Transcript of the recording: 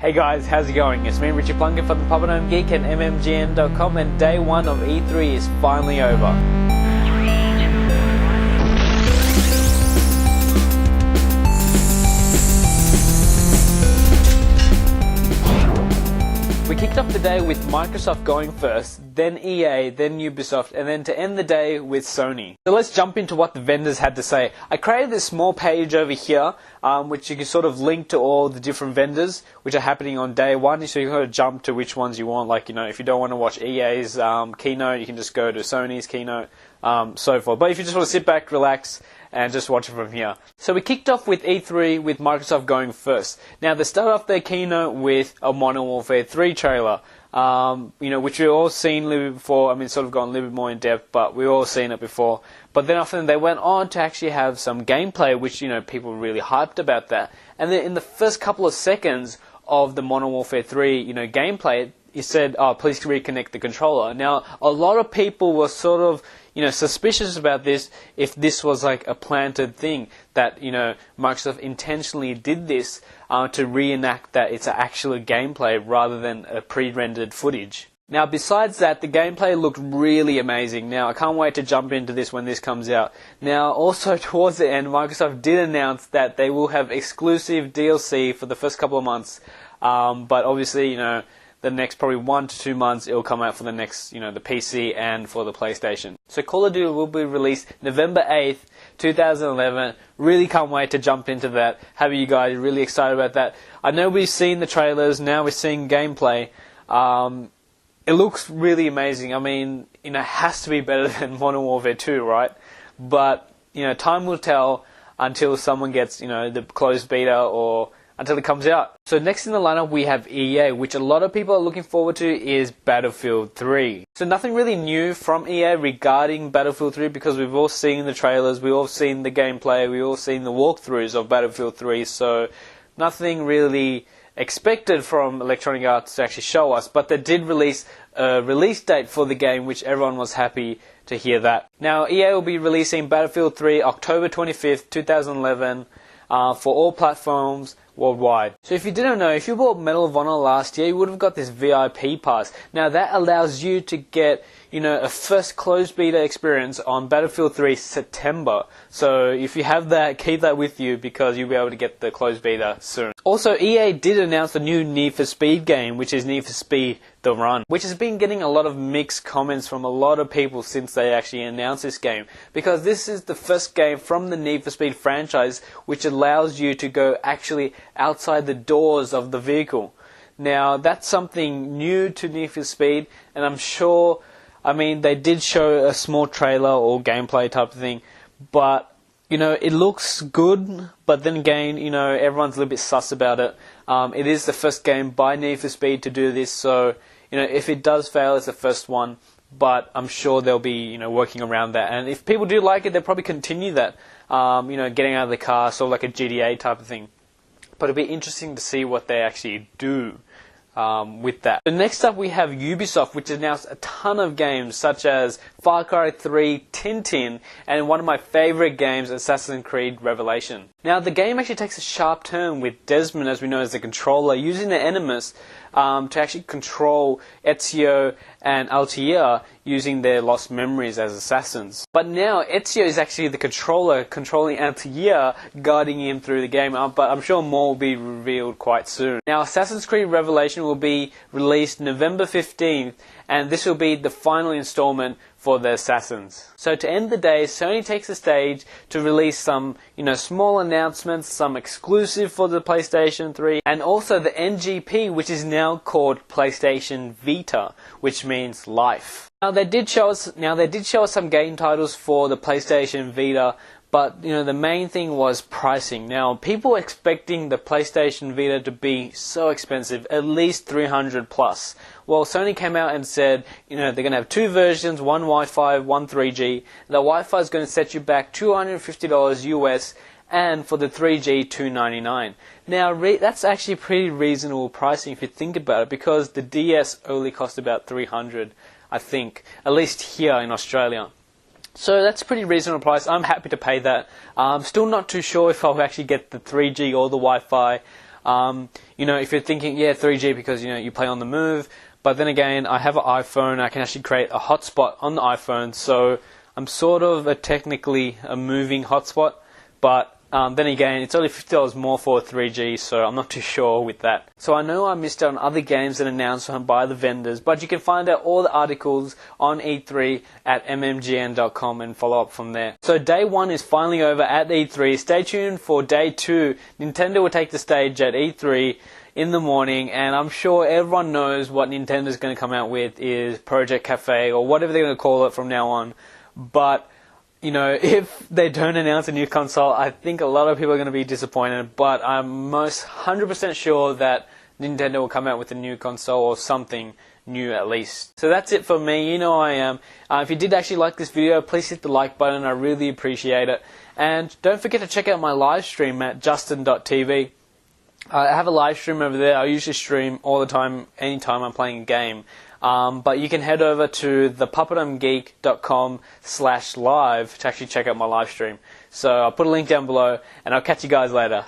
Hey guys, how's it going? It's me, Richard Plunkett from the Puppet Home Geek and MMGN.com, and day one of E3 is finally over. We kicked off the day with Microsoft going first, then EA, then Ubisoft, and then to end the day with Sony. So let's jump into what the vendors had to say. I created this small page over here, which you can sort of link to all the different vendors which are happening on day one, so you can kind of jump to which ones you want. Like, you know, if you don't want to watch EA's keynote, you can just go to Sony's keynote, so forth. But if you just want to sit back, relax, and just watch it from here. So we kicked off with E3 with Microsoft going first. Now they started off their keynote with a Modern Warfare 3 trailer, which we've all seen a little bit before. I mean, sort of gone a little bit more in depth, but we've all seen it before. But then after they went on to actually have some gameplay, which, you know, people were really hyped about that. And then in the first couple of seconds of the Modern Warfare 3, gameplay, he said, "Oh, please reconnect the controller." Now, a lot of people were sort of, suspicious about this, if this was like a planted thing, that, Microsoft intentionally did this to reenact that it's actual gameplay rather than a pre-rendered footage. Now, besides that, the gameplay looked really amazing. Now, I can't wait to jump into this when this comes out. Now, also towards the end, Microsoft did announce that they will have exclusive DLC for the first couple of months, but obviously, the next probably 1 to 2 months, it will come out for the next, the PC and for the PlayStation. So Call of Duty will be released November 8th, 2011. Really can't wait to jump into that. Have you guys really excited about that? I know we've seen the trailers, now we're seeing gameplay. It looks really amazing. I mean, it has to be better than Modern Warfare 2, right? But, time will tell until someone gets, the closed beta or until it comes out. So next in the lineup we have EA, which a lot of people are looking forward to, is Battlefield 3. So nothing really new from EA regarding Battlefield 3, because we've all seen the trailers, we've all seen the gameplay, we've all seen the walkthroughs of Battlefield 3, so nothing really expected from Electronic Arts to actually show us, but they did release a release date for the game, which everyone was happy to hear that. Now EA will be releasing Battlefield 3 October 25th, 2011 for all platforms worldwide. So if you didn't know, if you bought Medal of Honor last year, you would have got this VIP pass. Now that allows you to get, a first closed beta experience on Battlefield 3 September. So if you have that, keep that with you, because you'll be able to get the closed beta soon. Also, EA did announce the new Need for Speed game, which is Need for Speed The Run, which has been getting a lot of mixed comments from a lot of people since they actually announced this game, because this is the first game from the Need for Speed franchise which allows you to go actually outside the doors of the vehicle. Now that's something new to Need for Speed, and I'm sure, they did show a small trailer or gameplay type of thing, but it looks good, but then again, everyone's a little bit sus about it. It is the first game by Need for Speed to do this, so if it does fail, it's the first one, but I'm sure they'll be working around that, and if people do like it, they'll probably continue that, getting out of the car, sort of like a GTA type of thing. But it'll be interesting to see what they actually do with that. So next up we have Ubisoft, which announced a ton of games such as Far Cry 3, Tintin, and one of my favorite games, Assassin's Creed Revelation. Now the game actually takes a sharp turn with Desmond, as we know, as the controller, using the Animus to actually control Ezio and Altair using their lost memories as assassins. But now Ezio is actually the controller controlling Altair, guiding him through the game, but I'm sure more will be revealed quite soon. Now Assassin's Creed Revelation will be released November 15th, and this will be the final installment for the Assassins. So to end the day, Sony takes the stage to release some, small announcements, some exclusive for the PlayStation 3, and also the NGP, which is now called PlayStation Vita, which means life. Now they did show us some game titles for the PlayStation Vita, but the main thing was pricing. Now people were expecting the PlayStation Vita to be so expensive, at least 300 plus. Well, Sony came out and said, they're going to have two versions, one Wi-Fi, one 3G. The Wi-Fi is going to set you back $250 US, and for the 3G, $299. Now that's actually pretty reasonable pricing if you think about it, because the DS only cost about 300, I think, at least here in Australia. So that's a pretty reasonable price. I'm happy to pay that. I'm still not too sure if I'll actually get the 3G or the Wi-Fi. You know, if you're thinking, yeah, 3G because, you know, you play on the move, but then again, I have an iPhone, I can actually create a hotspot on the iPhone, so I'm sort of technically a moving hotspot, but then again, it's only $50 more for 3G, so I'm not too sure with that. So I know I missed out on other games that are announced by the vendors, but you can find out all the articles on E3 at mmgn.com and follow up from there. So day 1 is finally over at E3. Stay tuned for day 2. Nintendo will take the stage at E3 in the morning, and I'm sure everyone knows what Nintendo's going to come out with is Project Cafe, or whatever they're going to call it from now on. But you know, if they don't announce a new console, I think a lot of people are going to be disappointed, but I'm most 100% sure that Nintendo will come out with a new console or something new at least. So that's it for me. You know I am. If you did actually like this video, please hit the like button. I really appreciate it. And don't forget to check out my live stream at justin.tv. I have a live stream over there. I usually stream all the time, anytime I'm playing a game. But you can head over to thepuppetumgeek.com/live to actually check out my live stream. So I'll put a link down below, and I'll catch you guys later.